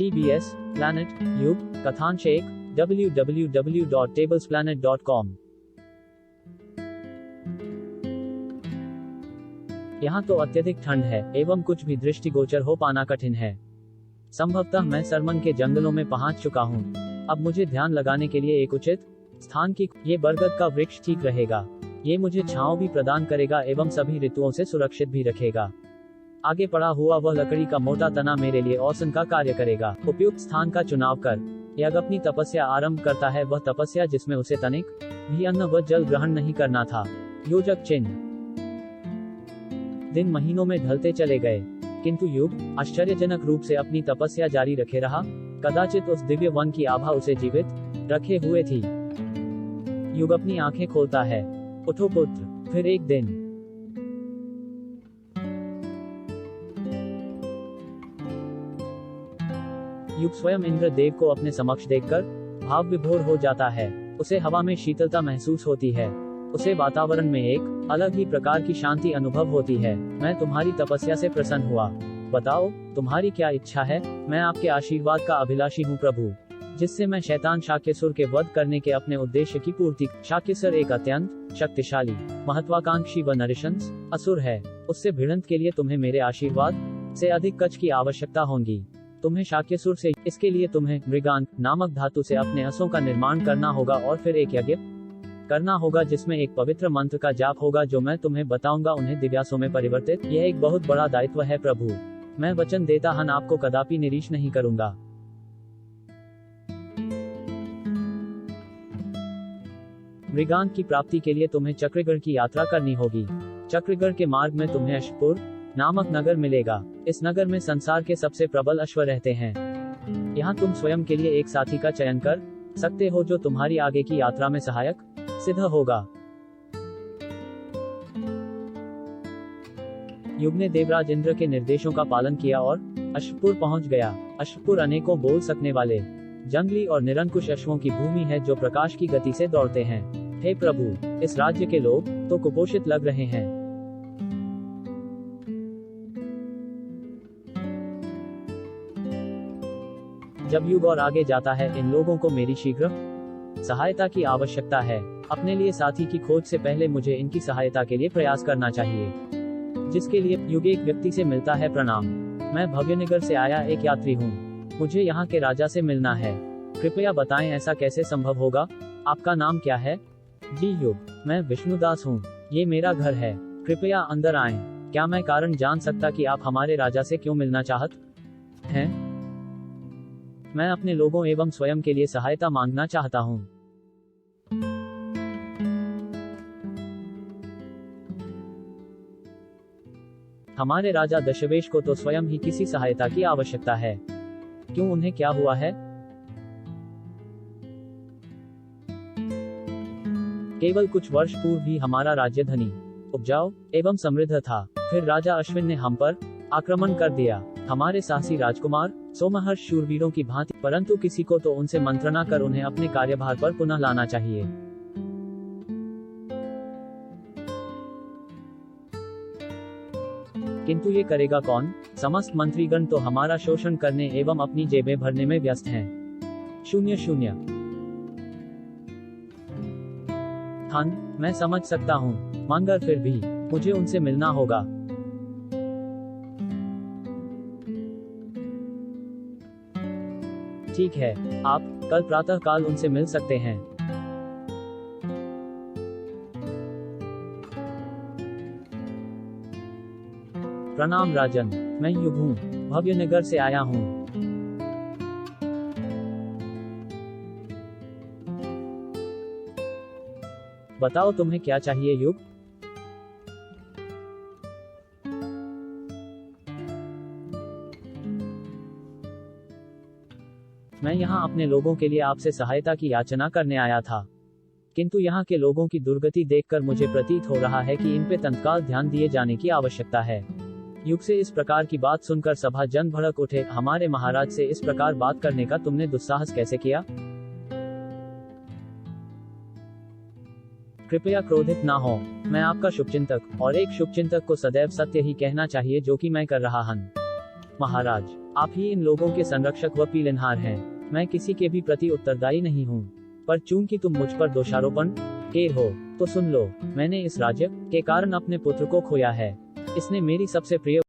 TBS, Planet, युग, कथांश 1, www.tablesplanet.com। यहाँ तो अत्यधिक ठंड है एवं कुछ भी दृष्टिगोचर हो पाना कठिन है। संभवतः मैं सरमन के जंगलों में पहुंच चुका हूँ। अब मुझे ध्यान लगाने के लिए एक उचित स्थान की ये बरगद का वृक्ष ठीक रहेगा। ये मुझे छांव भी प्रदान करेगा एवं सभी ऋतुओं से सुरक्षित भी रखेगा। आगे पड़ा हुआ वह लकड़ी का मोटा तना मेरे लिए औसन का कार्य करेगा। उपयुक्त स्थान का चुनाव कर यज्ञ अपनी तपस्या आरंभ करता है, वह तपस्या जिसमें उसे तनिक भी अन्न व जल ग्रहण नहीं करना था। योजक चिन्ह। दिन महीनों में ढलते चले गए, किंतु युग आश्चर्यजनक रूप से अपनी तपस्या जारी रखे रहा। कदाचित उस दिव्य वन की आभा उसे जीवित रखे हुए थी। युग अपनी आंखें खोलता है। उठो पुत्र। फिर एक दिन युग स्वयं इंद्र देव को अपने समक्ष देखकर भाव विभोर हो जाता है। उसे हवा में शीतलता महसूस होती है। उसे वातावरण में एक अलग ही प्रकार की शांति अनुभव होती है। मैं तुम्हारी तपस्या से प्रसन्न हुआ। बताओ तुम्हारी क्या इच्छा है। मैं आपके आशीर्वाद का अभिलाषी हूँ प्रभु, जिससे मैं शैतान शाक्यसुर के वध करने के अपने उद्देश्य की पूर्ति। शाक्यसुर एक अत्यंत शक्तिशाली, महत्वाकांक्षी व नृशंस असुर है। उससे भिड़ंत के लिए तुम्हें मेरे आशीर्वाद से अधिक कच की आवश्यकता होगी। तुम्हें शाक्यसुर से इसके लिए तुम्हें मृगांक नामक धातु से अपने असों का निर्माण करना होगा और फिर एक यज्ञ करना होगा जिसमें एक पवित्र मंत्र का जाप होगा जो मैं तुम्हें बताऊंगा, उन्हें दिव्यासों में परिवर्तित। यह एक बहुत बड़ा दायित्व है प्रभु। मैं वचन देता हूं आपको कदापि निरीश नहीं करूंगा। मृगांक की प्राप्ति के लिए तुम्हें चक्रगढ़ की यात्रा करनी होगी। चक्रगढ़ के मार्ग में तुम्हें अशपुर नामक नगर मिलेगा। इस नगर में संसार के सबसे प्रबल अश्व रहते हैं। यहाँ तुम स्वयं के लिए एक साथी का चयन कर सकते हो जो तुम्हारी आगे की यात्रा में सहायक सिद्ध होगा। युग ने देवराज इंद्र के निर्देशों का पालन किया और अश्वपुर पहुंच गया। अश्वपुर अनेकों बोल सकने वाले जंगली और निरंकुश अश्वों की भूमि है जो प्रकाश की गति से दौड़ते हैं। हे प्रभु, इस राज्य के लोग तो कुपोषित लग रहे हैं। जब युग और आगे जाता है, इन लोगों को मेरी शीघ्र सहायता की आवश्यकता है। अपने लिए साथी की खोज से पहले मुझे इनकी सहायता के लिए प्रयास करना चाहिए, जिसके लिए युग एक व्यक्ति से मिलता है। प्रणाम, मैं भव्यनगर से आया एक यात्री हूँ। मुझे यहाँ के राजा से मिलना है। कृपया बताएं ऐसा कैसे संभव होगा। आपका नाम क्या है। जी युग, मैं विष्णुदास हूँ। ये मेरा घर है। कृपया अंदर आएं। क्या मैं कारण जान सकता कि आप हमारे राजा से क्यों मिलना चाहते हैं। मैं अपने लोगों एवं स्वयं के लिए सहायता मांगना चाहता हूँ। हमारे राजा दशवेश को तो स्वयं ही किसी सहायता की आवश्यकता है। क्यों, उन्हें क्या हुआ है। केवल कुछ वर्ष पूर्व ही हमारा राज्य धनी, उपजाऊ एवं समृद्ध था। फिर राजा अश्विन ने हम पर आक्रमण कर दिया। हमारे साहसी राजकुमार सोमहर्ष शूरवीरों की भांति, परंतु किसी को तो उनसे मंत्रणा कर उन्हें अपने कार्यभार पर पुनः लाना चाहिए। किंतु ये करेगा कौन। समस्त मंत्रीगण तो हमारा शोषण करने एवं अपनी जेबें भरने में व्यस्त हैं। 00 ठंड मैं समझ सकता हूँ, मगर फिर भी मुझे उनसे मिलना होगा। ठीक है, आप कल प्रातः काल उनसे मिल सकते हैं। प्रणाम राजन, मैं युग हूँ, भव्यनगर से आया हूँ। बताओ तुम्हें क्या चाहिए युग। मैं यहाँ अपने लोगों के लिए आपसे सहायता की याचना करने आया था, किंतु यहाँ के लोगों की दुर्गति देखकर मुझे प्रतीत हो रहा है कि इन पे तत्काल ध्यान दिए जाने की आवश्यकता है। युग से इस प्रकार की बात सुनकर सभा जन भड़क उठे। हमारे महाराज से इस प्रकार बात करने का तुमने दुस्साहस कैसे किया। कृपया क्रोधित ना हो। मैं आपका शुभचिंतक, और एक शुभचिंतक को सदैव सत्य ही कहना चाहिए जो कि मैं कर रहा हूं। महाराज, आप ही इन लोगों के संरक्षक व पीलनहार हैं। मैं किसी के भी प्रति उत्तरदायी नहीं हूँ, पर चूंकि तुम मुझ पर दोषारोपण के हो, तो सुन लो, मैंने इस राज्य के कारण अपने पुत्र को खोया है। इसने मेरी सबसे प्रिय